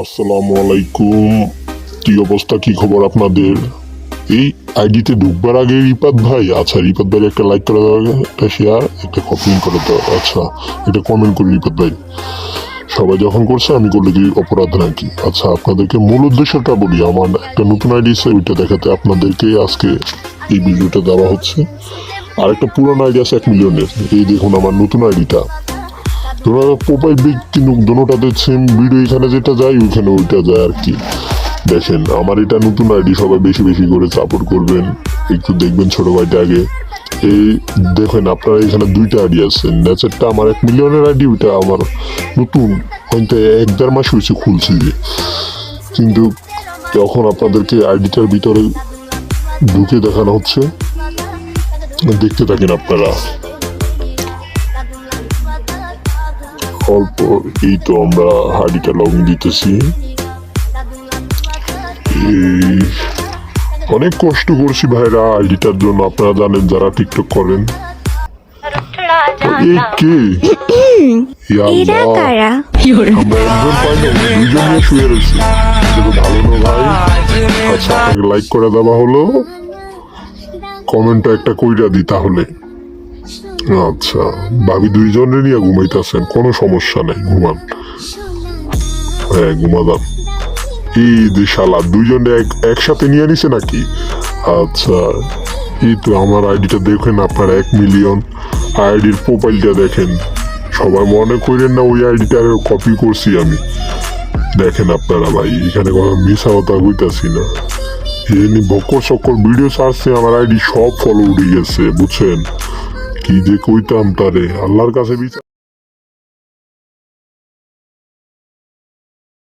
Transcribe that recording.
আসসালামু আলাইকুম। কি অবস্থা, কি খবর আপনাদের? এই আইডিতে ঢুকবার আগে রিপাত ভাই, আচ্ছা রিপাত ভাই একটা লাইক করে দেওয়া, একটা শেয়ার, একটা কমেন্ট করে দেওয়া, আচ্ছা এটা কমেন্ট করি রিপাত ভাই। সবাই যখন করছে আমি করলে কি অপরাধ নাকি? আচ্ছা আপনাদেরকে মূল উদ্দেশ্যটা বলি, আমার একটা নতুন আইডি আছে, ওইটা দেখাতে আপনাদেরকে আজকে এই ভিডিওটা দেওয়া হচ্ছে। আর একটা পুরানো আইডি আছে 1 মিলিয়নের, এই দেখুন আমার নতুন আইডিটা। তোরা প্রোফাইল পিক কিন্তু দোনোটাতে সেম ভিডিও, এখানে যেটা যায় ওইখানে ওইটা যায় আর কি। দেখেন আমার এটা নতুন আইডি, সবাই বেশি বেশি করে সাপোর্ট করবেন, একটু দেখবেন ছোট ভাইটা আগে। এই দেখেন আপনারা এখানে 2টা আইডি আছে, নেচারটা আমার 1 মিলিয়নের আইডি, ওইটা আমার নতুন হয়তো 1-1.5 মাস হয়েছে খুলছি যে। কিন্তু তখন আপনাদেরকে আইডিটার ভিতরে ঢুকে দেখানো হচ্ছে, দেখতে থাকেন আপনারা। অল্প এই তো আমরা আইডিটা লগ ইন দিতেছি। অনেক কষ্ট করছি ভাইরা আইডিটার জন্য, আপনারা জানেন যারা টিকটক করেন। এই কে? এরা কারা? আমরা একজন পাই না, 2জন নিয়ে শুয়ে রয়েছি। এটা তো ভালো না ভাই। আচ্ছা আপনাকে লাইক করে দেওয়া হলো, কমেন্টটা একটা কইরা দি তাহলে। আচ্ছা ভাবি 2জনে নিয়ে ঘুমাইতেছেন, কোনো সমস্যা নেই, ঘুমান। হ্যাঁ ঘুমাদাম। এই যে শালা 2জনে একসাথে নিয়ে নিছে নাকি? আচ্ছা এই তো আমার আইডিটা দেখেন আপনারা, 1 মিলিয়ন। আইডির প্রোফাইলটা দেখেন, সবাই মনে করেন না ওই আইডিটা কপি করছি আমি। দেখেন আপনারা ভাই, এখানে কোনো মিশা কথা কইতাছি না। এমনি বকর সকর ভিডিও ছাড়ছে, আমার আইডি সব ফলো উঠে গেছে বুঝছেন। কি যে কইতাম তারে, আল্লাহর কাছে বিচার।